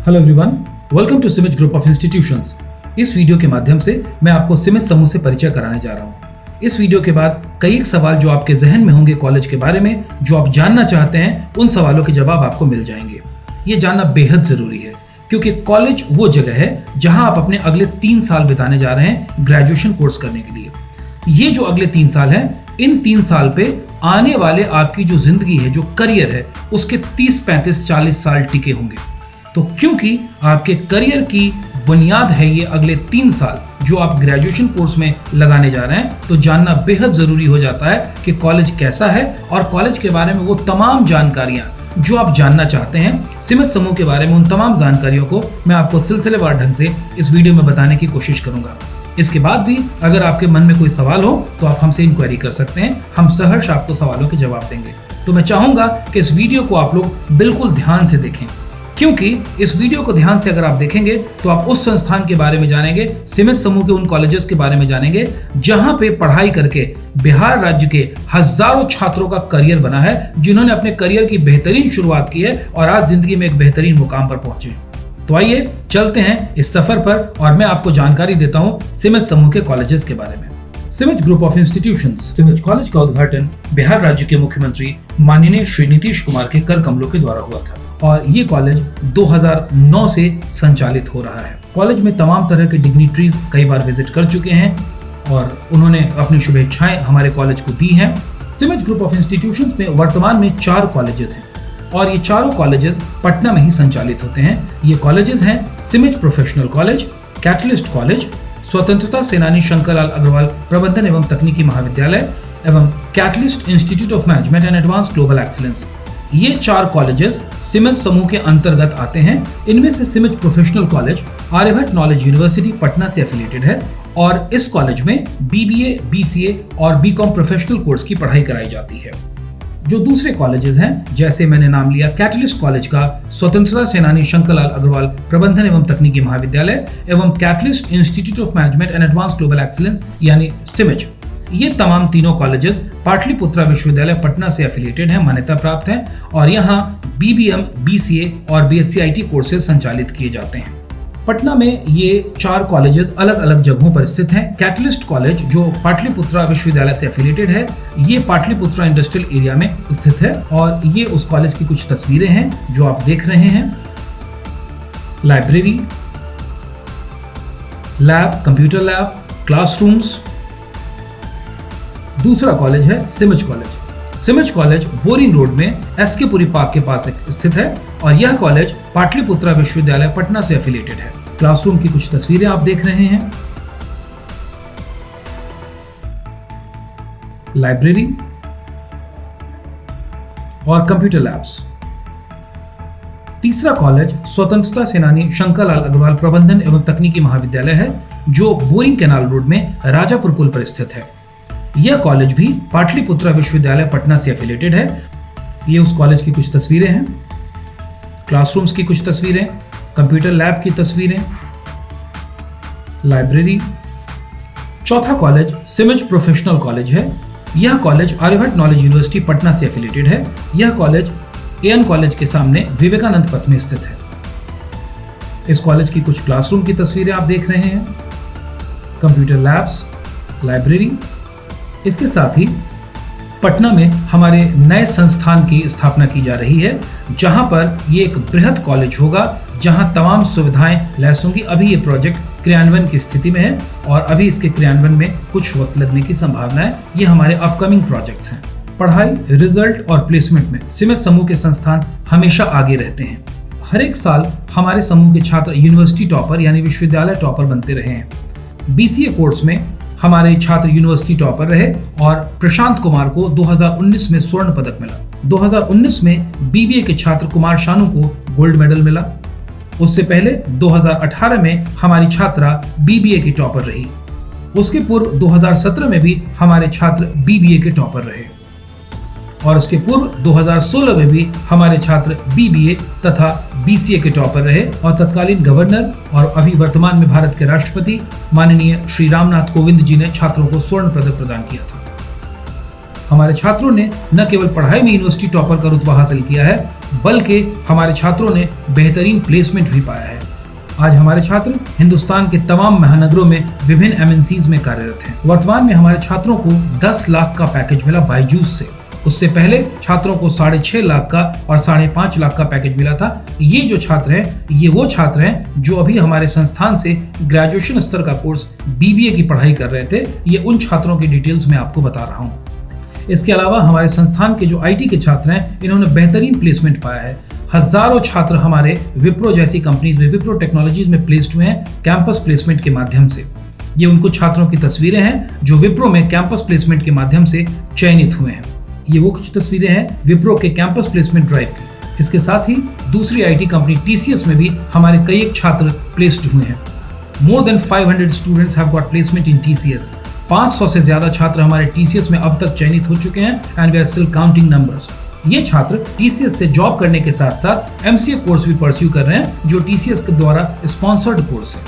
Hello everyone, welcome to CIMAGE group of institutions. इस video के माध्यम से मैं आपको सिमिज समूह से परिचय कराने जा रहा हूँ। इस वीडियो के बाद कई एक सवाल जो आपके जहन में होंगे कॉलेज के बारे में, जो आप जानना चाहते हैं, उन सवालों के जवाब आपको मिल जाएंगे। ये जानना बेहद जरूरी है क्योंकि कॉलेज वो जगह है जहां आप अपने अगले 3 साल बिताने जा रहे हैं ग्रेजुएशन कोर्स करने के लिए। ये जो अगले 3 साल हैं, इन 3 साल पे आने वाले आपकी जो जिंदगी है, जो करियर है, उसके 30, 35, 40 साल टिके होंगे। तो क्योंकि आपके करियर की बुनियाद है ये अगले 3 साल जो आप ग्रेजुएशन कोर्स में लगाने जा रहे हैं, तो जानना बेहद जरूरी हो जाता है कि कॉलेज कैसा है और कॉलेज के बारे में वो तमाम जानकारियां जो आप जानना चाहते हैं। सिमिज समूह के बारे में उन तमाम जानकारियों को मैं आपको सिलसिलेवार ढंग से इस वीडियो में बताने की कोशिश करूंगा। इसके बाद भी अगर आपके मन में कोई सवाल हो तो आप हमसे इंक्वायरी कर सकते हैं, हम सहर्ष आपको सवालों के जवाब देंगे। तो मैं चाहूंगा कि इस वीडियो को आप लोग बिल्कुल ध्यान से देखें, क्योंकि इस वीडियो को ध्यान से अगर आप देखेंगे तो आप उस संस्थान के बारे में जानेंगे, सिमिज समूह के उन कॉलेजेस के बारे में जानेंगे जहां पे पढ़ाई करके बिहार राज्य के हजारों छात्रों का करियर बना है, जिन्होंने अपने करियर की बेहतरीन शुरुआत की है और आज जिंदगी में एक बेहतरीन मुकाम पर पहुंचे। तो आइए चलते हैं इस सफर पर और मैं आपको जानकारी देता हूं सिमिज समूह के कॉलेजेस के बारे में। सिमिज ग्रुप ऑफ इंस्टीट्यूशंस सिमिज कॉलेज का उद्घाटन बिहार राज्य के मुख्यमंत्री माननीय श्री नीतीश कुमार के कर कमलों के द्वारा हुआ था और ये कॉलेज 2009 से संचालित हो रहा है। कॉलेज में तमाम तरह के डिग्निटरीज कई बार विजिट कर चुके हैं और उन्होंने अपनी शुभेच्छाएं हमारे कॉलेज को दी हैं। सिमिज ग्रुप ऑफ इंस्टीट्यूशंस में वर्तमान में 4 कॉलेजेस हैं और ये चारों कॉलेजेस पटना में ही संचालित होते हैं। ये कॉलेजेस हैं सिमिज प्रोफेशनल कॉलेज, कैटलिस्ट कॉलेज, स्वतंत्रता सेनानी शंकरलाल अग्रवाल प्रबंधन एवं तकनीकी महाविद्यालय एवं catalyst institute of management and advance global excellence. ये 4 कॉलेजेस सिमिज समूह के अंतर्गत आते हैं। इनमें से CIMAGE professional college Aryabhatta knowledge university Patna से एफिलिएटेड है और इस कॉलेज में बीबीए, बीसीए और बीकॉम प्रोफेशनल कोर्स की पढ़ाई कराई जाती है। जो दूसरे कॉलेजेस हैं, जैसे मैंने नाम लिया कैटलिस्ट कॉलेज का स्वतंत्रता सेनानी शंकरलाल अग्रवाल प्रबंधन एवं तकनीकी महाविद्यालय एवं catalyst institute of management and advance global excellence यानी सिमिज, ये तमाम तीनों कॉलेजेस पाटलिपुत्रा विश्वविद्यालय पटना से एफिलिएटेड हैं, मान्यता प्राप्त हैं और यहाँ बीबीएम, बीसीए और बीएससी आईटी कोर्सेज संचालित किए जाते हैं। पटना में ये 4 कॉलेजेस अलग अलग जगहों पर स्थित हैं। कैटलिस्ट कॉलेज जो पाटलिपुत्रा विश्वविद्यालय से एफिलिएटेड है, ये पाटलिपुत्रा इंडस्ट्रियल एरिया में स्थित है और ये उस कॉलेज की कुछ तस्वीरें हैं जो आप देख रहे हैं। Library, lab, computer lab, classrooms. दूसरा कॉलेज है सिमिज कॉलेज। सिमिज कॉलेज बोरिंग रोड में एसके पुरी पार्क के पास स्थित है और यह कॉलेज पाटलिपुत्रा विश्वविद्यालय पटना से एफिलिएटेड है। क्लासरूम की कुछ तस्वीरें आप देख रहे हैं। लाइब्रेरी और कंप्यूटर लैब्स। तीसरा कॉलेज स्वतंत्रता सेनानी शंकरलाल अग्रवाल प्रबंधन एवं तकनीकी महाविद्यालय है जो बोरिंग कैनाल रोड में राजापुर पुल पर स्थित है। यह कॉलेज भी पाटलिपुत्रा विश्वविद्यालय पटना से एफिलिएटेड है। ये उस कॉलेज की कुछ तस्वीरें हैं। क्लासरूम्स की कुछ तस्वीरें, कंप्यूटर लैब की तस्वीरें, लाइब्रेरी। चौथा कॉलेज सिमिज प्रोफेशनल कॉलेज है। यह college Aryabhatta knowledge university Patna से एफिलिएटेड है। यह कॉलेज एएन कॉलेज के सामने विवेकानंद पथ में स्थित है। इस कॉलेज की कुछ क्लासरूम की तस्वीरें आप देख रहे हैं। Computer labs, library. इसके साथ ही पटना में हमारे नए संस्थान की स्थापना की जा रही है, जहां पर ये एक बृहद कॉलेज होगा जहां तमाम सुविधाएं लैस होंगी। अभी ये प्रोजेक्ट क्रियान्वयन की स्थिति में है और अभी इसके क्रियान्वयन में कुछ वक्त लगने की संभावना है। ये हमारे अपकमिंग प्रोजेक्ट्स हैं। पढ़ाई, रिजल्ट और प्लेसमेंट में सिमिज समूह के संस्थान हमेशा आगे रहते हैं। हर एक साल हमारे समूह के छात्र यूनिवर्सिटी टॉपर यानी विश्वविद्यालय टॉपर बनते रहे हैं। बीसीए कोर्स में हमारे छात्र यूनिवर्सिटी टॉपर रहे और प्रशांत कुमार को 2019 में स्वर्ण पदक मिला। 2019 में बीबीए के छात्र कुमार शानू को गोल्ड मेडल मिला। उससे पहले 2018 में हमारी छात्रा बीबीए की टॉपर रही। उसके पूर्व 2017 में भी हमारे छात्र बीबीए के टॉपर रहे और उसके पूर्व 2016 में भी हमारे छात्र बीबीए तथा बीसीए के टॉपर रहे और तत्कालीन गवर्नर और अभी वर्तमान में भारत के राष्ट्रपति माननीय श्री रामनाथ कोविंद जी ने छात्रों को स्वर्ण पदक प्रदान किया था। हमारे छात्रों ने न केवल पढ़ाई में यूनिवर्सिटी टॉपर का रुतबा हासिल किया है, बल्कि हमारे छात्रों ने बेहतरीन प्लेसमेंट भी पाया है। आज हमारे छात्र हिंदुस्तान के तमाम महानगरों में विभिन्न एमएनसीज में कार्यरत हैं। वर्तमान में हमारे छात्रों को 10 लाख का पैकेज मिला बायजूस से। उससे पहले छात्रों को 6.5 लाख का और 5.5 लाख का पैकेज मिला था। ये जो छात्र हैं, ये वो छात्र हैं जो अभी हमारे संस्थान से ग्रेजुएशन स्तर का कोर्स बीबीए की पढ़ाई कर रहे थे। ये उन छात्रों की डिटेल्स मैं आपको बता रहा हूँ। इसके अलावा हमारे संस्थान के जो आईटी के छात्र हैं, इन्होंने बेहतरीन प्लेसमेंट पाया है। हजारों छात्र हमारे विप्रो जैसी कंपनीज में, विप्रो टेक्नोलॉजीज में प्लेस्ड हुए हैं कैंपस प्लेसमेंट के माध्यम से। ये उन कुछ छात्रों की तस्वीरें हैं जो विप्रो में कैंपस प्लेसमेंट के माध्यम से चयनित हुए हैं। ये वो कुछ तस्वीरें हैं विप्रो के कैंपस प्लेसमेंट ड्राइव की। इसके साथ ही दूसरी आईटी कंपनी टीसीएस में भी हमारे कई एक छात्र प्लेस्ड हुए हैं। More than 500 students have got placement in TCS. 500 से ज्यादा छात्र हमारे टीसीएस में अब तक चयनित हो चुके हैं and we are still counting numbers. ये छात्र टीसीएस से जॉब करने के साथ साथ एमसीए कोर्स भी परस्यू कर रहे हैं, जो टीसीएस के द्वारा स्पॉन्सर्ड कोर्स है।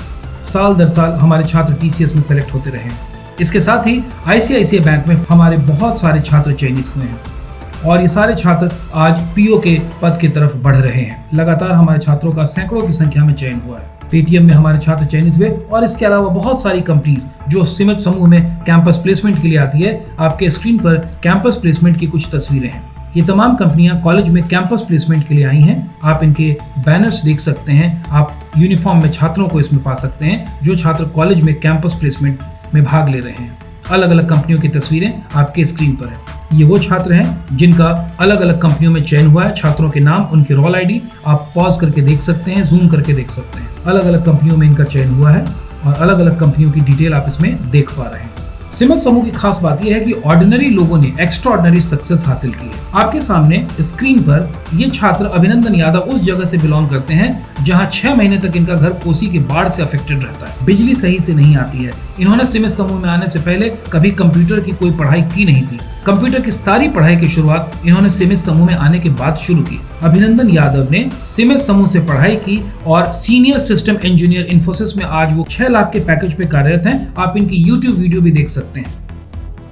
साल दर साल हमारे छात्र टीसीएस में सेलेक्ट होते रहे हैं। इसके साथ ही आईसीआईसीआई बैंक में हमारे बहुत सारे छात्र चयनित हुए हैं और ये सारे छात्र आज पीओ के पद की तरफ बढ़ रहे हैं। लगातार हमारे छात्रों का सैकड़ों की संख्या में चयन हुआ है। पेटीएम में हमारे छात्र चयनित हुए और इसके अलावा बहुत सारी कंपनीज जो सिमज समूह में कैंपस प्लेसमेंट के लिए आती है। आपके स्क्रीन पर कैंपस प्लेसमेंट की कुछ तस्वीरें हैं। ये तमाम कंपनियां कॉलेज में कैंपस प्लेसमेंट के लिए आई हैं। आप इनके बैनर्स देख सकते हैं। आप यूनिफॉर्म में छात्रों को इसमें पा सकते हैं जो छात्र कॉलेज में कैंपस प्लेसमेंट में भाग ले रहे हैं। अलग अलग कंपनियों की तस्वीरें आपके स्क्रीन पर है। ये वो छात्र हैं जिनका अलग अलग कंपनियों में चयन हुआ है। छात्रों के नाम, उनके रोल आईडी आप पॉज करके देख सकते हैं, जूम करके देख सकते हैं। अलग अलग कंपनियों में इनका चयन हुआ है और अलग अलग कंपनियों की डिटेल आप इसमें देख पा रहे हैं। सिमज समूह की खास बात यह है कि ऑर्डिनरी लोगों ने एक्स्ट्रा ऑर्डिनरी सक्सेस हासिल की है। आपके सामने स्क्रीन पर ये छात्र अभिनंदन यादव उस जगह से बिलोंग करते हैं जहां 6 महीने तक इनका घर कोसी की बाढ़ से अफेक्टेड रहता है। बिजली सही से नहीं आती है। इन्होंने सिमज समूह में आने से पहले कभी कंप्यूटर की कोई पढ़ाई की नहीं थी। कंप्यूटर की सारी पढ़ाई की शुरुआत इन्होंने सिमज समूह में आने के बाद शुरू की। अभिनंदन यादव ने सिमज समूह से पढ़ाई की और सीनियर सिस्टम इंजीनियर इन्फोसिस में आज वो 6 लाख के पैकेज पे कार्यरत हैं। आप इनकी यूट्यूब वीडियो भी देख सकते हैं।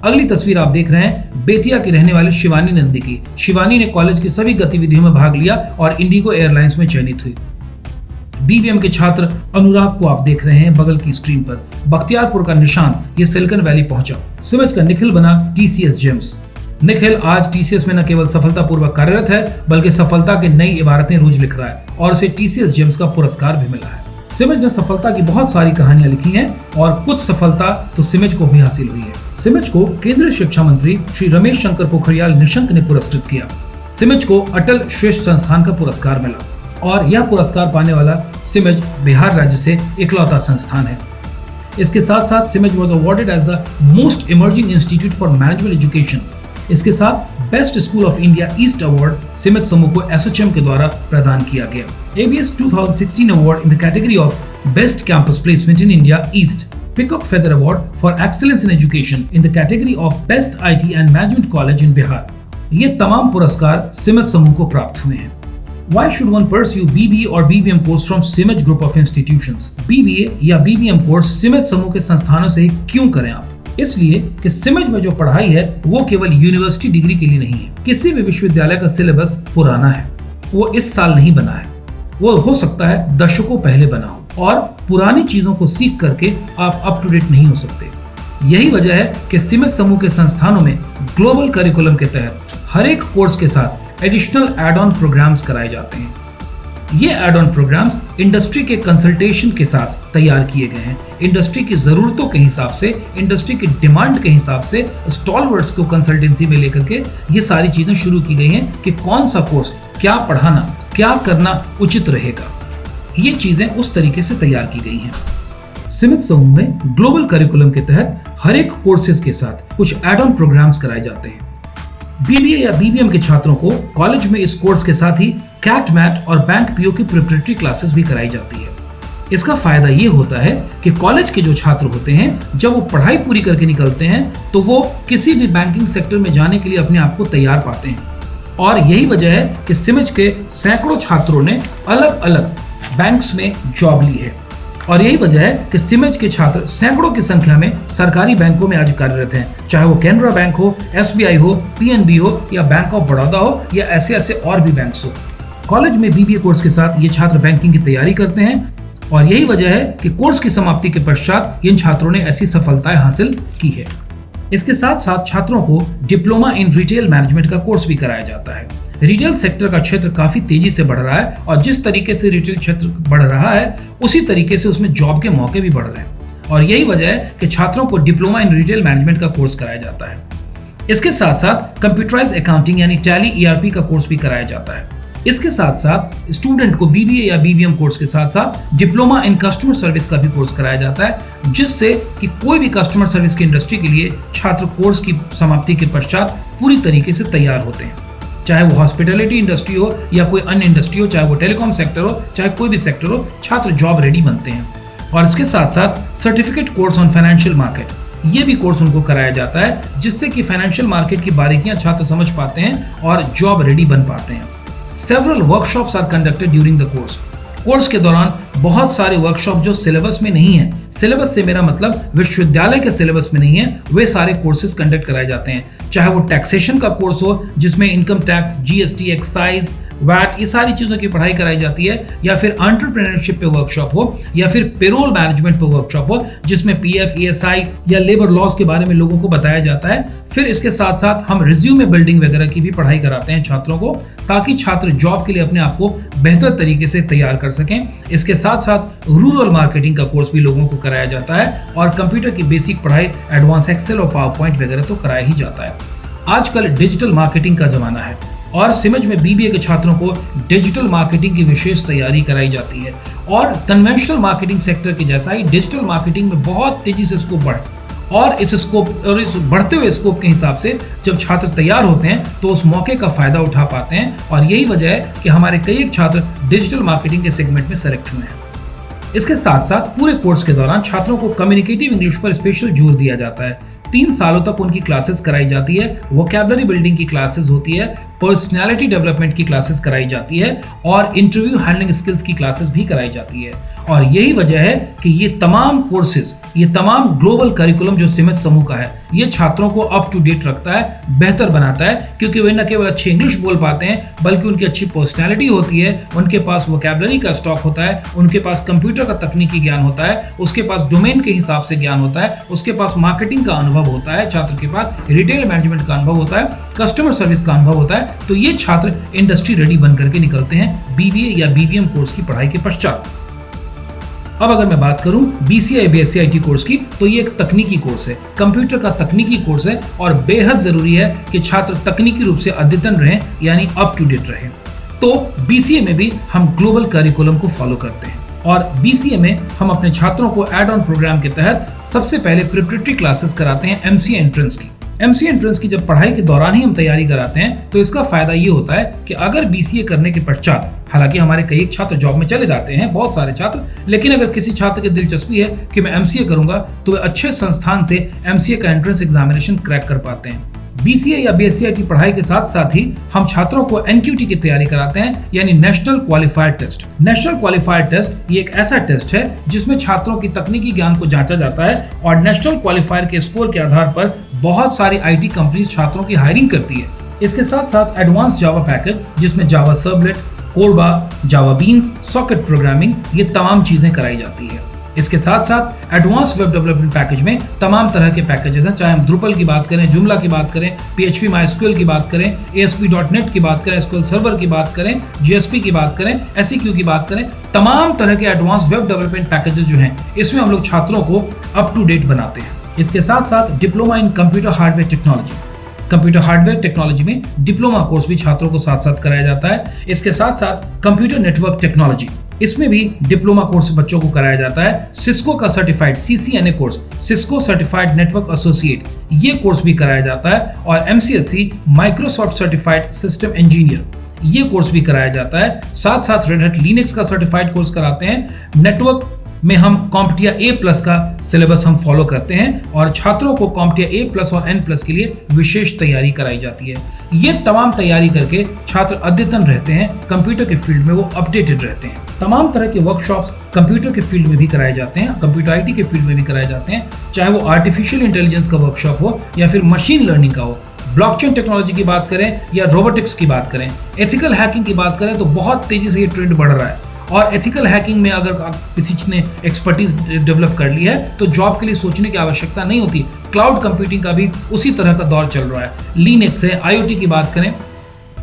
अगली तस्वीर आप देख रहे हैं बेतिया की रहने वाली शिवानी नंदी की। शिवानी ने कॉलेज की सभी गतिविधियों में भाग लिया और इंडिगो एयरलाइंस में चयनित हुई। बीबीएम के छात्र अनुराग को आप देख रहे हैं बगल की स्क्रीन पर। बख्तियारपुर का निशान ये सिलिकॉन वैली पहुंचा। सिमज का निखिल बना टीसीएस जेम्स। निखिल आज टीसीएस में न केवल सफलतापूर्वक कार्यरत है बल्कि सफलता की नई इबारतें रोज लिख रहा है और उसे टीसीएस जेम्स का पुरस्कार भी मिला है। सिमज ने सफलता की बहुत सारी कहानियां लिखी हैं और कुछ सफलता तो सिमज को भी हासिल हुई है। सिमज को केंद्रीय शिक्षा मंत्री श्री रमेश शंकर पोखरियाल निशंक ने पुरस्कृत किया। सिमज को अटल श्रेष्ठ संस्थान का पुरस्कार मिला और यह पुरस्कार पाने वाला सिमज बिहार राज्य से इकलौता संस्थान है। इसके साथ साथ CIMAGE was awarded as the most emerging institute for management education. इसके साथ best school of India East award CIMAGE समूह को एसोचैम के द्वारा प्रदान किया गया। ABS 2016 award in the category of best campus placement in India east. Peacock Feather Award for Excellence in Education in the category of Best IT and Management College in Bihar। ये तमाम पुरस्कार सिमज समूह को प्राप्त हुए हैं। Why should one pursue BBA or BBM course from Simaj Group of Institutions? BBA या BBM course सिमज समूह के संस्थानों से क्यों करें आप? इसलिए कि सिमज में जो पढ़ाई है वो केवल यूनिवर्सिटी डिग्री के लिए नहीं है। किसी भी विश्वविद्यालय का सिलेबस पुराना है, वो इस साल नहीं बना है, वो हो सकता है दशकों पहले बना हो और पुरानी चीजों को सीख करके आप अप टू डेट नहीं हो सकते। यही वजह है कि सिमज समूह के संस्थानों में ग्लोबल करिकुलम के तहत हर एक कोर्स के साथ एडिशनल एड ऑन प्रोग्राम्स कराए जाते हैं। ये एड ऑन प्रोग्राम्स इंडस्ट्री के कंसल्टेशन के साथ तैयार किए गए हैं। इंडस्ट्री की जरूरतों के हिसाब से, इंडस्ट्री की डिमांड के हिसाब से स्टॉलवर्ड्स को कंसल्टेंसी में लेकर के ये सारी चीजें शुरू की गई हैं कि कौन सा कोर्स, क्या पढ़ाना, क्या करना उचित रहेगा। ये चीजें उस तरीके से तैयार की गई हैं। सिमज समूह में ग्लोबल करिकुलम के तहत हर एक कोर्सेज के साथ कुछ एड ऑन प्रोग्राम्स कराए जाते हैं। बीबीए या बीबीएम के छात्रों को कॉलेज में इस कोर्स के साथ ही कैट मैट और बैंक पीओ की प्रिपरेटरी क्लासेस भी कराई जाती है। इसका फायदा ये होता है कि कॉलेज के जो छात्र होते हैं जब वो पढ़ाई पूरी करके निकलते हैं तो वो किसी भी बैंकिंग सेक्टर में जाने के लिए अपने आप को तैयार पाते हैं और यही वजह है कि सिमज के सैकड़ों छात्रों ने अलग अलग बैंक्स में जॉब ली है। और यही वजह है कि सिमेज के छात्र सैकड़ों की संख्या में सरकारी बैंकों में आज कार्यरत हैं, चाहे वो कैनरा बैंक हो, एसबीआई हो, पीएनबी हो या बैंक ऑफ बड़ौदा हो या ऐसे और भी बैंक हो। कॉलेज में बीबीए कोर्स के साथ ये छात्र बैंकिंग की तैयारी करते हैं और यही वजह है कि कोर्स की समाप्ति के पश्चात इन छात्रों ने ऐसी सफलताएं हासिल की है। इसके साथ साथ छात्रों को डिप्लोमा इन रिटेल मैनेजमेंट का कोर्स भी कराया जाता है। रिटेल सेक्टर का क्षेत्र काफी तेजी से बढ़ रहा है और जिस तरीके से रिटेल क्षेत्र बढ़ रहा है उसी तरीके से उसमें जॉब के मौके भी बढ़ रहे हैं और यही वजह है कि छात्रों को डिप्लोमा इन रिटेल मैनेजमेंट का कोर्स कराया जाता है। इसके साथ साथ कंप्यूटराइज अकाउंटिंग यानी टैली ईआरपी का कोर्स भी कराया जाता है। इसके साथ साथ स्टूडेंट को बीबीए या बीबीएम कोर्स के साथ साथ डिप्लोमा इन कस्टमर सर्विस का भी कोर्स कराया जाता है, जिससे कि कोई भी कस्टमर सर्विस की इंडस्ट्री के लिए छात्र कोर्स की समाप्ति के पश्चात पूरी तरीके से तैयार होते हैं। चाहे वो हॉस्पिटैलिटी इंडस्ट्री हो या कोई अन्य इंडस्ट्री हो, चाहे वो टेलीकॉम सेक्टर हो, चाहे कोई भी सेक्टर हो, छात्र जॉब रेडी बनते हैं। और इसके साथ साथ certificate course on financial market, ये भी कोर्स उनको कराया जाता है, जिससे कि फाइनेंशियल मार्केट की बारीकियां छात्र समझ पाते हैं और जॉब रेडी बन पाते हैं। Several workshops are conducted during the course. Course के दौरान बहुत सारे वर्कशॉप जो सिलेबस में नहीं है, सिलेबस से मेरा मतलब विश्वविद्यालय के सिलेबस में नहीं है, वे सारे कोर्सेज कंडक्ट कराए जाते हैं। चाहे वो टैक्सेशन का कोर्स हो जिसमें income tax, GST, excise, VAT, ये सारी चीजों की पढ़ाई कराई जाती है, या फिर एंटरप्रेन्योरशिप पे वर्कशॉप हो, या फिर पेरोल मैनेजमेंट पे वर्कशॉप हो जिसमें पीएफ, ईएसआई या लेबर लॉज के बारे में लोगों को बताया जाता है। फिर इसके साथ साथ हम रिज्यूमे बिल्डिंग वगैरह की भी पढ़ाई कराते हैं छात्रों को, ताकि छात्र जॉब के लिए अपने आप को बेहतर तरीके से तैयार कर सकें। इसके साथ साथ रूरल मार्केटिंग का कोर्स भी लोगों को कराया जाता है और कंप्यूटर की बेसिक पढ़ाई, एडवांस एक्सेल और पावर पॉइंट वगैरह तो कराया ही जाता है। आजकल डिजिटल मार्केटिंग का जमाना है और सिमेज में बीबीए के छात्रों को डिजिटल मार्केटिंग की विशेष तैयारी कराई जाती है और कन्वेंशनल मार्केटिंग सेक्टर के जैसा ही डिजिटल मार्केटिंग में बहुत तेजी से स्कोप बढ़े और इस बढ़ते हुए स्कोप के हिसाब से जब छात्र तैयार होते हैं तो उस मौके का फायदा उठा पाते हैं और यही वजह है कि हमारे कई छात्र डिजिटल मार्केटिंग के सेगमेंट में सेलेक्ट हुए हैं। इसके साथ साथ पूरे कोर्स के दौरान छात्रों को कम्युनिकेटिव इंग्लिश पर स्पेशल जोर दिया जाता है। 3 सालों तक उनकी क्लासेस कराई जाती है, वोकैबुलरी बिल्डिंग की क्लासेस होती है, पर्सनालिटी डेवलपमेंट की क्लासेस कराई जाती है और इंटरव्यू हैंडलिंग स्किल्स की क्लासेस भी कराई जाती है। और यही वजह है कि ये तमाम कोर्सेज, ये तमाम ग्लोबल करिकुलम जो सिमेज समूह का है, ये छात्रों को अप टू डेट रखता है, बेहतर बनाता है, क्योंकि वे न केवल अच्छी इंग्लिश बोल पाते हैं बल्कि उनकी अच्छी पर्सनैलिटी होती है, उनके पास वोकैबुलरी का स्टॉक होता है, उनके पास कंप्यूटर का तकनीकी ज्ञान होता है, उसके पास डोमेन के हिसाब से ज्ञान होता है, उसके पास मार्केटिंग का अनुभव होता है, छात्र के पास रिटेल मैनेजमेंट का अनुभव होता है, कस्टमर सर्विस का अनुभव होता है। तो ये छात्र इंडस्ट्री रेडी बन करके निकलते हैं बीबीए या बीबीएम कोर्स की पढ़ाई के पश्चात। अब अगर मैं बात करूं बीसीए बीएससी आईटी कोर्स की, तो ये एक तकनीकी कोर्स है, कंप्यूटर का तकनीकी कोर्स है और बेहद जरूरी है कि छात्र तकनीकी रूप से अद्यतन रहें, यानी अप टू डेट रहें। तो बीसीए में भी हम ग्लोबल करिकुलम को फॉलो करते हैं और बीसीए में हम अपने छात्रों को एड ऑन प्रोग्राम के तहत सबसे पहले प्रिपरेटरी क्लासेस कराते हैं एमसीए एंट्रेंस की। एमसीए एंट्रेंस की जब पढ़ाई के दौरान ही हम तैयारी कराते हैं तो इसका फायदा ये होता है कि अगर बीसीए करने के पश्चात, हालांकि हमारे कई छात्र जॉब में चले जाते हैं, बहुत सारे छात्र, लेकिन अगर किसी छात्र की दिलचस्पी है कि मैं एमसीए करूंगा तो वे अच्छे संस्थान से एमसीए का एंट्रेंस एग्जामिनेशन क्रैक कर पाते हैं। बीसीए या बीएससी की पढ़ाई के साथ साथ ही हम छात्रों को एनक्यूटी की तैयारी कराते हैं, यानी national qualifier test. National qualifier test ये एक ऐसा टेस्ट है जिसमें छात्रों की तकनीकी ज्ञान को जांचा जाता है और नेशनल क्वालिफायर के स्कोर के आधार पर बहुत सारी आईटी कंपनीज छात्रों की हायरिंग करती है। इसके साथ साथ एडवांस जावा पैकेज जिसमें जावा सर्वलेट, कोरबा, जावा बीन्स, सॉकेट प्रोग्रामिंग, ये तमाम चीजें कराई जाती है। इसके साथ साथ एडवांस वेब डेवलपमेंट पैकेज में तमाम तरह के पैकेजेस हैं, चाहे हम ड्रुपल की बात करें, जुमला की बात करें, PHP MySQL की बात करें, ASP.NET की बात करें, SQL सर्वर की बात करें, JSP की बात करें, SEQ की बात करें, तमाम तरह के एडवांस वेब डेवलपमेंट पैकेजेस जो हैं, इसमें हम लोग छात्रों को अप टू डेट बनाते हैं। इसके साथ साथ diploma in computer hardware technology, computer hardware technology में डिप्लोमा कोर्स भी छात्रों को साथ साथ कराया जाता है। इसके साथ साथ कंप्यूटर नेटवर्क टेक्नोलॉजी, इसमें भी डिप्लोमा कोर्स बच्चों को कराया जाता है। सिस्को का certified CCNA course, Cisco certified network associate, ये कोर्स भी कराया जाता है और MCSE Microsoft certified system engineer, ये कोर्स भी कराया जाता है। साथ साथ रेड हैट लिनक्स का सर्टिफाइड कोर्स कराते हैं। नेटवर्क में हम कॉम्पिटिया A+ का सिलेबस हम फॉलो करते हैं और छात्रों को कॉम्पिटिया A+ और N+ के लिए विशेष तैयारी कराई जाती है। ये तमाम तैयारी करके छात्र अद्यतन रहते हैं, कंप्यूटर के फील्ड में वो अपडेटेड रहते हैं। तमाम तरह के वर्कशॉप्स कंप्यूटर के फील्ड में भी कराए जाते हैं, कंप्यूटर IT के फील्ड में भी कराए जाते हैं, चाहे वो आर्टिफिशियल इंटेलिजेंस का वर्कशॉप हो या फिर मशीन लर्निंग का हो, ब्लॉकचेन टेक्नोलॉजी की बात करें या रोबोटिक्स की बात करें, एथिकल हैकिंग की बात करें तो बहुत तेजी से ये ट्रेंड बढ़ रहा है। और एथिकल हैकिंग में अगर किसी ने एक्सपर्टीज डेवलप कर ली है तो जॉब के लिए सोचने की आवश्यकता नहीं होती। क्लाउड कंप्यूटिंग का भी उसी तरह का दौर चल रहा है। लिनक्स है, IoT की बात करें,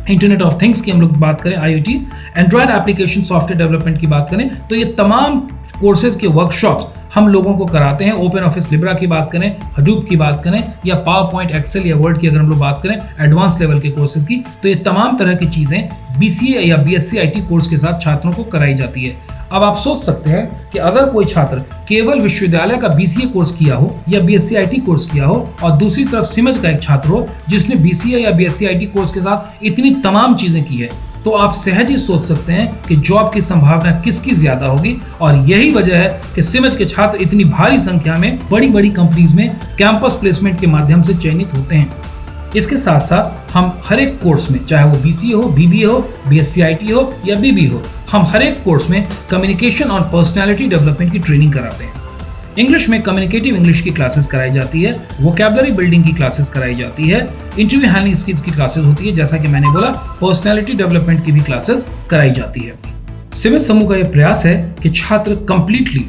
इंटरनेट ऑफ थिंग्स की हम लोग बात करें, IoT, Android application software development की बात करें तो ये तमाम कोर्सेज के वर्कशॉप्स हम लोगों को कराते हैं। ओपन ऑफिस लिब्रा की बात करें, हडूप की बात करें या पावर पॉइंट, एक्सेल या वर्ड की अगर हम लोग बात करें एडवांस लेवल के कोर्सेज की, तो ये तमाम तरह की चीजें BCA या BSc IT कोर्स के साथ छात्रों को कराई जाती है। अब आप सोच सकते हैं कि अगर कोई छात्र केवल विश्वविद्यालय का BCA कोर्स किया हो या BSc IT कोर्स किया हो और दूसरी तरफ सिमज का एक छात्र हो जिसने BCA या BSc IT कोर्स के साथ इतनी तमाम चीजें की है, तो आप सहज ही सोच सकते हैं कि जॉब की संभावना किसकी ज्यादा होगी। और यही वजह है कि सिमज के छात्र इतनी भारी संख्या में बड़ी बड़ी कंपनीज में कैंपस प्लेसमेंट के माध्यम से चयनित होते हैं। इसके साथ साथ हम हर एक कोर्स में, चाहे वो BCA हो, BBA हो, BSc IT हो या BB हो, हम हर एक कोर्स में कम्युनिकेशन और पर्सनैलिटी डेवलपमेंट की ट्रेनिंग कराते हैं। इंग्लिश में कम्युनिकेटिव इंग्लिश की क्लासेस कराई जाती है, वोकैबुलरी बिल्डिंग की क्लासेस कराई जाती है, इंटरव्यू हैंडलिंग स्किल्स की क्लासेस होती है, जैसा कि मैंने बोला पर्सनैलिटी डेवलपमेंट की भी क्लासेस कराई जाती है। सिमज समूह का यह प्रयास है कि छात्र कंप्लीटली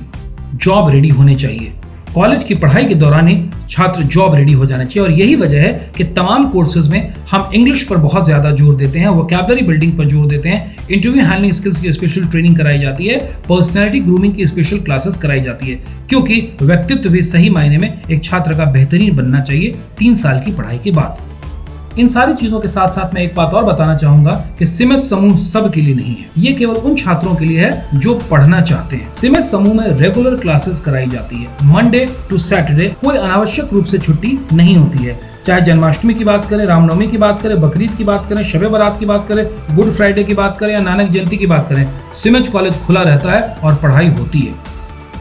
जॉब रेडी होने चाहिए। कॉलेज की पढ़ाई के दौरान ही छात्र जॉब रेडी हो जाना चाहिए और यही वजह है कि तमाम कोर्सेज में हम इंग्लिश पर बहुत ज्यादा जोर देते हैं, वोकैबुलरी बिल्डिंग पर जोर देते हैं, इंटरव्यू हैंडलिंग स्किल्स की स्पेशल ट्रेनिंग कराई जाती है, पर्सनैलिटी ग्रूमिंग की स्पेशल क्लासेस कराई जाती है, क्योंकि व्यक्तित्व भी सही मायने में एक छात्र का बेहतरीन बनना चाहिए 3 साल की पढ़ाई के बाद। इन सारी चीजों के साथ साथ मैं एक बात और बताना चाहूंगा कि सिमज समूह सब के लिए नहीं है, ये केवल उन छात्रों के लिए है जो पढ़ना चाहते हैं। सिमज समूह में रेगुलर क्लासेस कराई जाती है, मंडे टू सैटरडे कोई अनावश्यक रूप से छुट्टी नहीं होती है। चाहे जन्माष्टमी की बात करें, रामनवमी की बात करें, बकरीद की बात करें, शबे बारात की बात करें, गुड फ्राइडे की बात करें या नानक जयंती की बात करें, सिमज कॉलेज खुला रहता है और पढ़ाई होती है।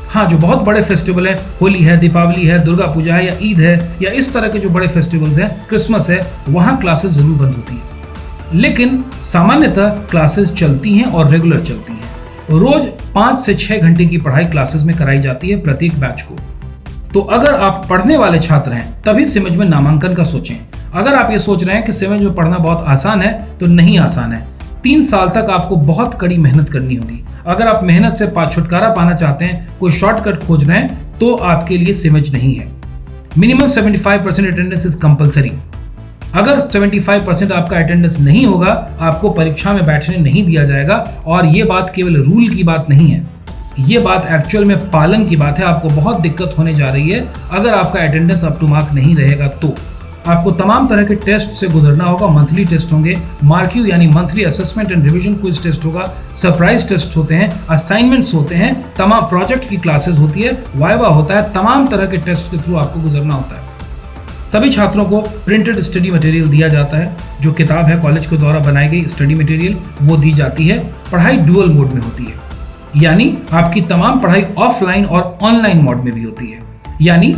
हाँ, जो बहुत बड़े फेस्टिवल है, होली है, दीपावली है, दुर्गा पूजा है या ईद है या इस तरह के जो बड़े फेस्टिवल्स हैं, क्रिसमस है, वहाँ क्लासेस जरूर बंद होती है, लेकिन सामान्यतः क्लासेस चलती हैं और रेगुलर चलती हैं। रोज 5 से 6 घंटे की पढ़ाई क्लासेस में कराई जाती है प्रत्येक बैच को। तो अगर आप पढ़ने वाले छात्र हैं तभी सिमज में नामांकन का सोचें। अगर आप ये सोच रहे हैं कि सिमज में पढ़ना बहुत आसान है तो नहीं आसान है। 3 साल तक आपको बहुत कड़ी मेहनत करनी होगी। अगर आप मेहनत से छुटकारा पाना चाहते हैं, कोई शॉर्टकट खोज रहे हैं, तो आपके लिए सिमज नहीं है। Minimum 75% attendance is compulsory. अगर 75% आपका अटेंडेंस नहीं होगा, आपको परीक्षा में बैठने नहीं दिया जाएगा। और ये बात केवल रूल की बात नहीं है, ये बात एक्चुअल में पालन की बात है। आपको बहुत दिक्कत होने जा रही है अगर आपका अटेंडेंस अप टू मार्क नहीं रहेगा तो। आपको तमाम तरह के टेस्ट से गुजरना होगा। मंथली टेस्ट होंगे, मार्क्यू यानी monthly assessment and revision quiz test होगा, सरप्राइज टेस्ट होते हैं, असाइनमेंट्स होते हैं, तमाम प्रोजेक्ट की क्लासेस होती है, वाइवा होता है, तमाम तरह के टेस्ट के थ्रू आपको गुजरना होता है। सभी छात्रों को प्रिंटेड स्टडी मटेरियल दिया जाता है। जो किताब है कॉलेज के द्वारा बनाई गई स्टडी मटेरियल वो दी जाती है। पढ़ाई डुअल मोड में होती है, यानी आपकी तमाम पढ़ाई ऑफलाइन और ऑनलाइन मोड में भी होती है। यानी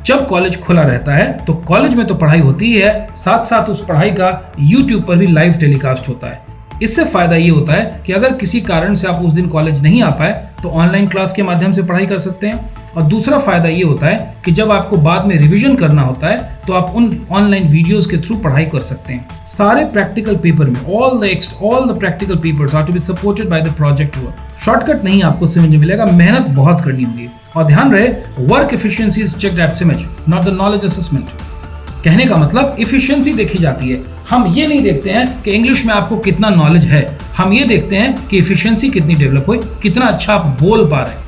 जब कॉलेज खुला रहता है तो कॉलेज में तो पढ़ाई होती ही है, साथ साथ उस पढ़ाई का YouTube पर भी लाइव टेलीकास्ट होता है। इससे फायदा ये होता है कि अगर किसी कारण से आप उस दिन कॉलेज नहीं आ पाए तो ऑनलाइन क्लास के माध्यम से पढ़ाई कर सकते हैं। और दूसरा फायदा ये होता है कि जब आपको बाद में रिवीजन करना होता है तो आप उन ऑनलाइन वीडियोस के थ्रू पढ़ाई कर सकते हैं। सारे प्रैक्टिकल पेपर में all the practical papers are to be supported by the project work. Shortcut नहीं आपको सिमज में मिलेगा, मेहनत बहुत करनी होगी। और ध्यान रहे, work efficiency is checked at CIMAGE, not the knowledge assessment. कहने का मतलब इफिशिएंसी देखी जाती है। हम ये नहीं देखते हैं कि इंग्लिश में आपको कितना नॉलेज है, हम ये देखते हैं कि इफिशिएंसी कितनी डेवलप हुई, कितना अच्छा आप बोल पा रहे हैं।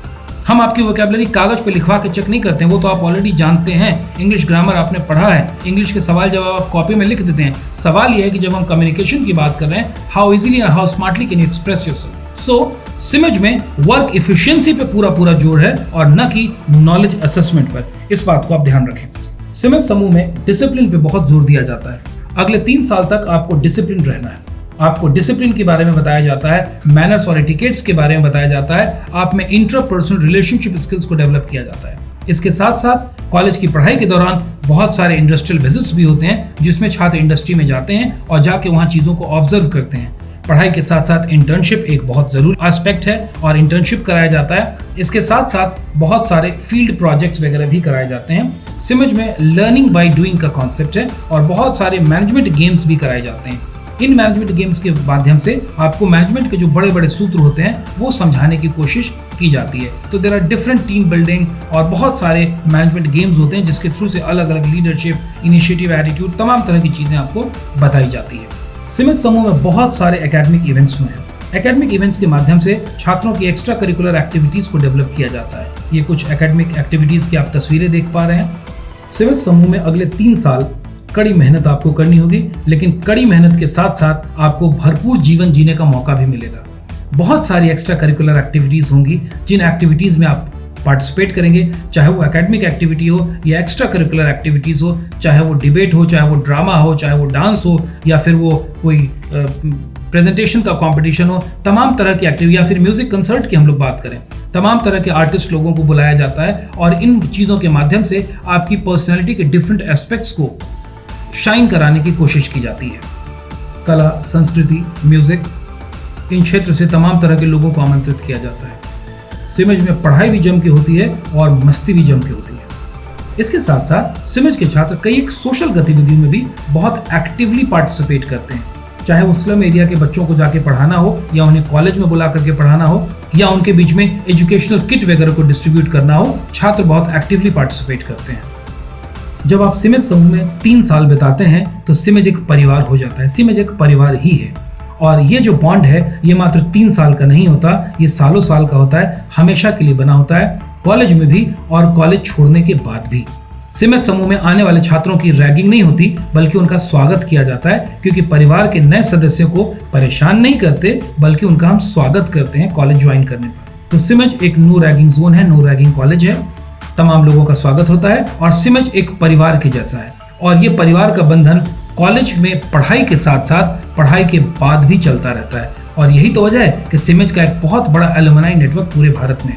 हम आपकी वोकैबुलरी कागज पे लिखवा के चेक नहीं करते हैं, वो तो आप ऑलरेडी जानते हैं। इंग्लिश ग्रामर आपने पढ़ा है, इंग्लिश के सवाल जवाब आप कॉपी में लिख देते हैं। सवाल ये है कि जब हम कम्युनिकेशन की बात कर रहे हैं, how easily and how smartly can you express yourself. So CIMAGE में वर्क एफिशिएंसी पे पूरा जोर है और न कि नॉलेज असेसमेंट पर। इस बात को आप ध्यान रखें। सिमज समूह में डिसिप्लिन पे बहुत जोर दिया जाता है। अगले 3 साल तक आपको डिसिप्लिन रहना है। आपको डिसिप्लिन के बारे में बताया जाता है, मैनर्स और एटिकेट्स के बारे में बताया जाता है, आप में इंटरपर्सनल रिलेशनशिप स्किल्स को डेवलप किया जाता है। इसके साथ साथ कॉलेज की पढ़ाई के दौरान बहुत सारे इंडस्ट्रियल विजिट्स भी होते हैं, जिसमें छात्र इंडस्ट्री में जाते हैं और जाके वहाँ चीज़ों को ऑब्जर्व करते हैं। पढ़ाई के साथ साथ इंटर्नशिप एक बहुत ज़रूरी एस्पेक्ट है और इंटर्नशिप कराया जाता है। इसके साथ साथ बहुत सारे फील्ड प्रोजेक्ट्स वगैरह भी कराए जाते हैं। सिमज में लर्निंग बाय डूइंग का कॉन्सेप्ट है और बहुत सारे मैनेजमेंट गेम्स भी कराए जाते हैं। इन मैनेजमेंट गेम्स के माध्यम से आपको मैनेजमेंट के जो बड़े बड़े सूत्र होते हैं वो समझाने की कोशिश की जाती है। तो there are different team building और बहुत सारे मैनेजमेंट गेम्स होते हैं जिसके थ्रू से अलग अलग लीडरशिप, इनिशिएटिव, एटीट्यूड, तमाम तरह की चीज़ें आपको बताई जाती है। सिमज समूह में बहुत सारे एकेडमिक इवेंट्स हुए हैं। एकेडमिक इवेंट्स के माध्यम से छात्रों की एक्स्ट्रा करिकुलर एक्टिविटीज़ को डेवलप किया जाता है। ये कुछ एकेडमिक एक्टिविटीज़ की आप तस्वीरें देख पा रहे हैं। सिमज समूह में अगले 3 साल कड़ी मेहनत आपको करनी होगी, लेकिन कड़ी मेहनत के साथ साथ आपको भरपूर जीवन जीने का मौका भी मिलेगा। बहुत सारी एक्स्ट्रा करिकुलर एक्टिविटीज़ होंगी जिन एक्टिविटीज़ में आप पार्टिसिपेट करेंगे, चाहे वो एकेडमिक एक्टिविटी हो या एक्स्ट्रा करिकुलर एक्टिविटीज़ हो, चाहे वो डिबेट हो, चाहे वो ड्रामा हो, चाहे वो डांस हो या फिर वो कोई प्रेजेंटेशन का कंपटीशन हो, तमाम तरह की एक्टिविटी या फिर म्यूजिक कंसर्ट की हम लोग बात करें, तमाम तरह के आर्टिस्ट लोगों को बुलाया जाता है और इन चीज़ों के माध्यम से आपकी पर्सनैलिटी के डिफरेंट एस्पेक्ट्स को शाइन कराने की कोशिश की जाती है। कला, संस्कृति, म्यूजिक, इन क्षेत्र से तमाम तरह के लोगों को आमंत्रित किया जाता है। सिमज में पढ़ाई भी जम के होती है और मस्ती भी जम के होती है। इसके साथ साथ सिमज के छात्र कई एक सोशल गतिविधियों में भी बहुत एक्टिवली पार्टिसिपेट करते हैं, चाहे वो स्लम एरिया के बच्चों को जाके पढ़ाना हो या उन्हें कॉलेज में बुला करके पढ़ाना हो या उनके बीच में एजुकेशनल किट वगैरह को डिस्ट्रीब्यूट करना हो, छात्र बहुत एक्टिवली पार्टिसिपेट करते हैं। जब आप सिमज समूह में 3 साल बिताते हैं तो सिमज एक परिवार हो जाता है। सिमज एक परिवार ही है और ये जो बॉन्ड है ये मात्र 3 साल का नहीं होता, ये सालों साल का होता है, हमेशा के लिए बना होता है, कॉलेज में भी और कॉलेज छोड़ने के बाद भी। सिमज समूह में आने वाले छात्रों की रैगिंग नहीं होती, बल्कि उनका स्वागत किया जाता है, क्योंकि परिवार के नए सदस्यों को परेशान नहीं करते, बल्कि उनका हम स्वागत करते हैं कॉलेज ज्वाइन करने पर। तो सिमज एक नो रैगिंग जोन है, नो रैगिंग कॉलेज है, तमाम लोगों का स्वागत होता है और सिमज एक परिवार के जैसा है और ये परिवार का बंधन कॉलेज में पढ़ाई के साथ साथ पढ़ाई के बाद भी चलता रहता है। और यही तो वजह है कि सिमज का एक बहुत बड़ा एलुमनाई नेटवर्क पूरे भारत में।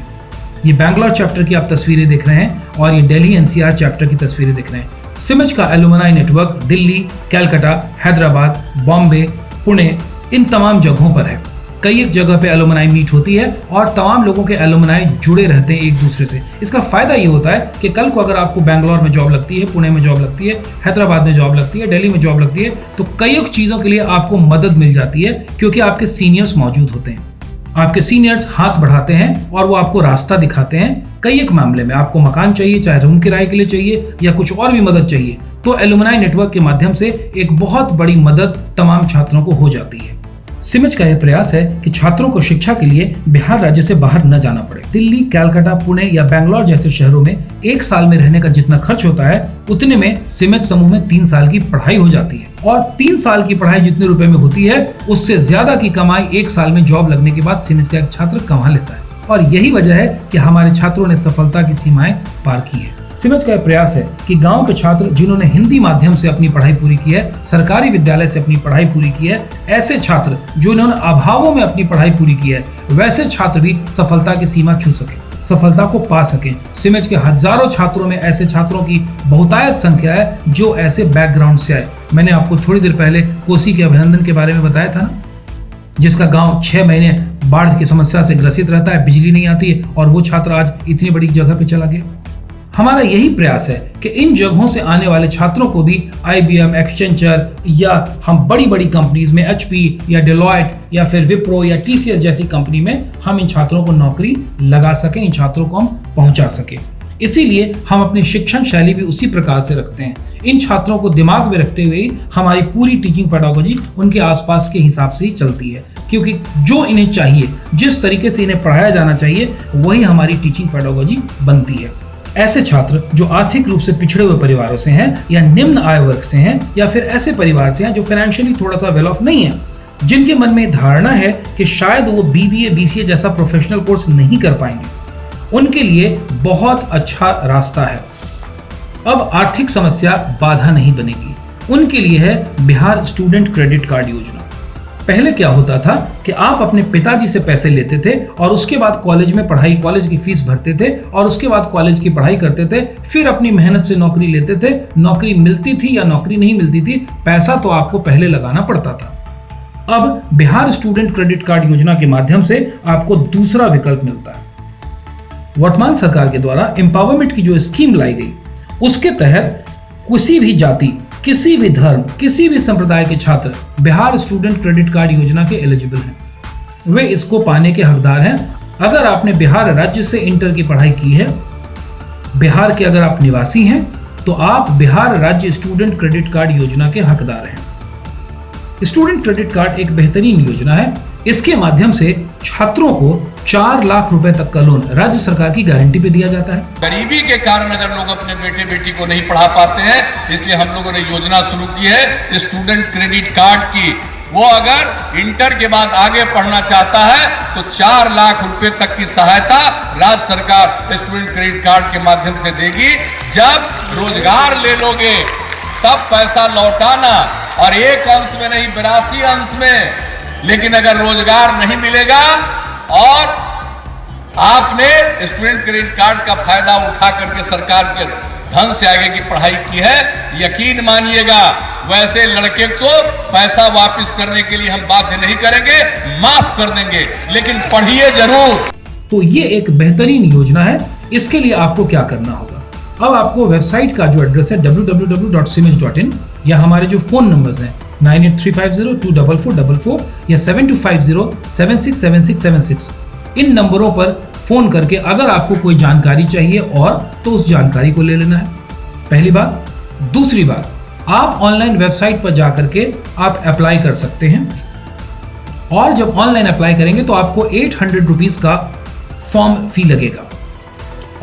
ये बैंगलोर चैप्टर की आप तस्वीरें देख रहे हैं और ये दिल्ली एनसीआर चैप्टर की तस्वीरें देख रहे हैं। सिमज का एलुमनाई नेटवर्क दिल्ली, कलकत्ता, हैदराबाद, बॉम्बे, पुणे, इन तमाम जगहों पर है। कई एक जगह पे एलुमनाई मीट होती है और तमाम लोगों के एलुमनाई जुड़े रहते हैं एक दूसरे से। इसका फायदा ये होता है कि कल को अगर आपको बैंगलोर में जॉब लगती है, पुणे में जॉब लगती है, हैदराबाद में जॉब लगती है, दिल्ली में जॉब लगती है, तो कई एक चीज़ों के लिए आपको मदद मिल जाती है, क्योंकि आपके सीनियर्स मौजूद होते हैं। आपके सीनियर्स हाथ बढ़ाते हैं और वो आपको रास्ता दिखाते हैं। कई एक मामले में आपको मकान चाहिए, चाहे रूम किराए के लिए चाहिए या कुछ और भी मदद चाहिए, तो एलुमनाई नेटवर्क के माध्यम से एक बहुत बड़ी मदद तमाम छात्रों को हो जाती है। सिमज का यह प्रयास है कि छात्रों को शिक्षा के लिए बिहार राज्य से बाहर न जाना पड़े। दिल्ली, कलकत्ता, पुणे या बैंगलोर जैसे शहरों में 1 साल में रहने का जितना खर्च होता है, उतने में सिमज समूह में 3 साल की पढ़ाई हो जाती है और 3 साल की पढ़ाई जितने रुपए में होती है, उससे ज्यादा की कमाई 1 साल में जॉब लगने के बाद सिमज का एक छात्र कमा लेता है। और यही वजह है कि हमारे छात्रों ने सफलता की सीमाएं पार की है। सिमज का प्रयास है कि गांव के छात्र जिन्होंने हिंदी माध्यम से अपनी पढ़ाई पूरी की है, सरकारी विद्यालय से अपनी पढ़ाई पूरी की है, ऐसे छात्र जो इन्होंने अभावों में अपनी पढ़ाई पूरी की है, वैसे छात्र भी सफलता की सीमा छू सके, सफलता को पा सकें। सिमज के हजारों छात्रों में ऐसे छात्रों की बहुतायत संख्या है जो ऐसे बैकग्राउंड से आए। मैंने आपको थोड़ी देर पहले कोसी के अभिनंदन के बारे में बताया था ना, जिसका गांव 6 महीने बाढ़ की समस्या से ग्रसित रहता है, बिजली नहीं आती है और वो छात्र आज इतनी बड़ी जगह पे चला गया। हमारा यही प्रयास है कि इन जगहों से आने वाले छात्रों को भी IBM, एक्सेंचर या हम बड़ी बड़ी कंपनीज में HP या डेलॉयट या फिर विप्रो या TCS जैसी कंपनी में हम इन छात्रों को नौकरी लगा सकें, इन छात्रों को हम पहुंचा सकें। इसीलिए हम अपनी शिक्षण शैली भी उसी प्रकार से रखते हैं। इन छात्रों को दिमाग में रखते हुए हमारी पूरी टीचिंग पेडागोजी उनके आसपास के हिसाब से ही चलती है, क्योंकि जो इन्हें चाहिए, जिस तरीके से इन्हें पढ़ाया जाना चाहिए, वही हमारी टीचिंग पेडागोजी बनती है। ऐसे छात्र जो आर्थिक रूप से पिछड़े हुए परिवारों से हैं या निम्न आय वर्ग से हैं या फिर ऐसे परिवार से हैं जो फाइनेंशियली थोड़ा सा वेल ऑफ नहीं है, जिनके मन में धारणा है कि शायद वो BBA, BCA जैसा प्रोफेशनल कोर्स नहीं कर पाएंगे, उनके लिए बहुत अच्छा रास्ता है। अब आर्थिक समस्या बाधा नहीं बनेगी। उनके लिए है बिहार स्टूडेंट क्रेडिट कार्ड योजना। पहले क्या होता था कि आप अपने पिताजी से पैसे लेते थे और उसके बाद कॉलेज में पढ़ाई, कॉलेज की फीस भरते थे और उसके बाद कॉलेज की पढ़ाई करते थे, फिर अपनी मेहनत से नौकरी लेते थे। नौकरी मिलती थी या नौकरी नहीं मिलती थी, पैसा तो आपको पहले लगाना पड़ता था। अब बिहार स्टूडेंट क्रेडिट कार्ड योजना के माध्यम से आपको दूसरा विकल्प मिलता है। वर्तमान सरकार के द्वारा एम्पावरमेंट की जो स्कीम लाई गई, उसके तहत किसी भी जाति, किसी भी धर्म, किसी भी संप्रदाय के छात्र बिहार स्टूडेंट क्रेडिट कार्ड योजना के एलिजिबल हैं। वे इसको पाने के हकदार हैं। अगर आपने बिहार राज्य से इंटर की पढ़ाई की है, बिहार के अगर आप निवासी हैं, तो आप बिहार राज्य स्टूडेंट क्रेडिट कार्ड योजना के हकदार हैं। स्टूडेंट क्रेडिट कार्ड एक बेहतरीन योजना है। इसके माध्यम से छात्रों को 4 लाख रुपए तक का लोन राज्य सरकार की गारंटी पे दिया जाता है। गरीबी के कारण अगर लोग अपने बेटे बेटी को नहीं पढ़ा पाते हैं, इसलिए हम लोगों ने योजना शुरू की है स्टूडेंट क्रेडिट कार्ड की। वो अगर इंटर के बाद आगे पढ़ना चाहता है तो 4 लाख रुपए तक की सहायता राज्य सरकार स्टूडेंट क्रेडिट कार्ड के माध्यम से देगी। जब रोजगार ले लोगे तब पैसा लौटाना, और एक अंश में नहीं 82 अंश में। लेकिन अगर रोजगार नहीं मिलेगा और आपने स्टूडेंट क्रेडिट कार्ड का फायदा उठा करके सरकार के धन से आगे की पढ़ाई की है, यकीन मानिएगा वैसे लड़के को पैसा वापस करने के लिए हम बाध्य नहीं करेंगे, माफ कर देंगे, लेकिन पढ़िए जरूर। तो ये एक बेहतरीन योजना है। इसके लिए आपको क्या करना होगा, अब आपको वेबसाइट का जो एड्रेस है www.simej.in या हमारे जो फोन नंबर्स हैं 9835024444 या 7250767676, इन नंबरों पर फोन करके अगर आपको कोई जानकारी चाहिए और तो उस जानकारी को ले लेना है, पहली बात। दूसरी बात, आप ऑनलाइन वेबसाइट पर जाकर के आप अप्लाई कर सकते हैं, और जब ऑनलाइन अप्लाई करेंगे तो आपको 800 रुपीज का फॉर्म फी लगेगा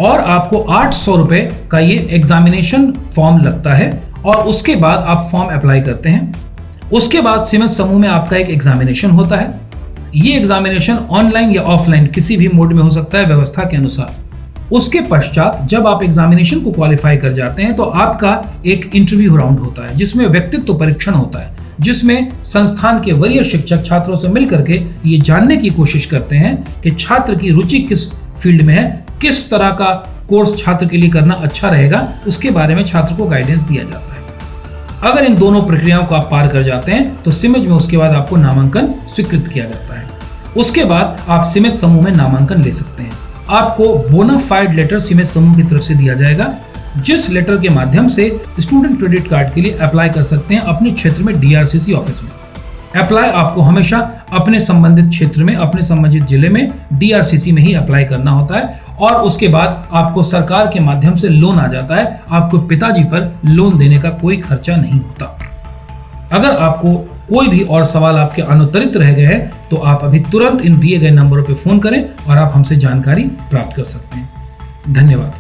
और आपको 800 रुपए का ये एग्जामिनेशन फॉर्म लगता है, और उसके बाद आप फॉर्म अप्लाई करते हैं। उसके बाद सीमेंस समूह में आपका एक एग्जामिनेशन होता है। ये एग्जामिनेशन ऑनलाइन या ऑफलाइन किसी भी मोड में हो सकता है व्यवस्था के अनुसार। उसके पश्चात जब आप एग्जामिनेशन को क्वालिफाई कर जाते हैं तो आपका एक इंटरव्यू राउंड होता है, जिसमें व्यक्तित्व परीक्षण होता है, जिसमें संस्थान के वरीय शिक्षक छात्रों से मिलकर के ये जानने की कोशिश करते हैं कि छात्र की रुचि किस फील्ड में है, किस तरह का कोर्स छात्र के लिए करना अच्छा रहेगा, उसके बारे में छात्र को गाइडेंस दिया जाता है। अगर इन दोनों प्रक्रियाओं को आप पार कर जाते हैं तो सिमेज में उसके बाद आपको नामांकन स्वीकृत किया जाता है। उसके बाद आप सिमेज समूह में नामांकन ले सकते हैं। आपको बोनाफाइड लेटर सिमेज समूह की तरफ से दिया जाएगा, जिस लेटर के माध्यम से स्टूडेंट क्रेडिट कार्ड के लिए अप्लाई कर सकते हैं अपने क्षेत्र में डीआरसीसी ऑफिस में। अप्लाई आपको हमेशा अपने संबंधित क्षेत्र में, अपने संबंधित जिले में डीआरसीसी में ही अप्लाई करना होता है, और उसके बाद आपको सरकार के माध्यम से लोन आ जाता है। आपको पिताजी पर लोन देने का कोई खर्चा नहीं होता। अगर आपको कोई भी और सवाल आपके अनुत्तरित रह गए हैं तो आप अभी तुरंत इन दिए गए नंबरों पर फोन करें और आप हमसे जानकारी प्राप्त कर सकते हैं। धन्यवाद।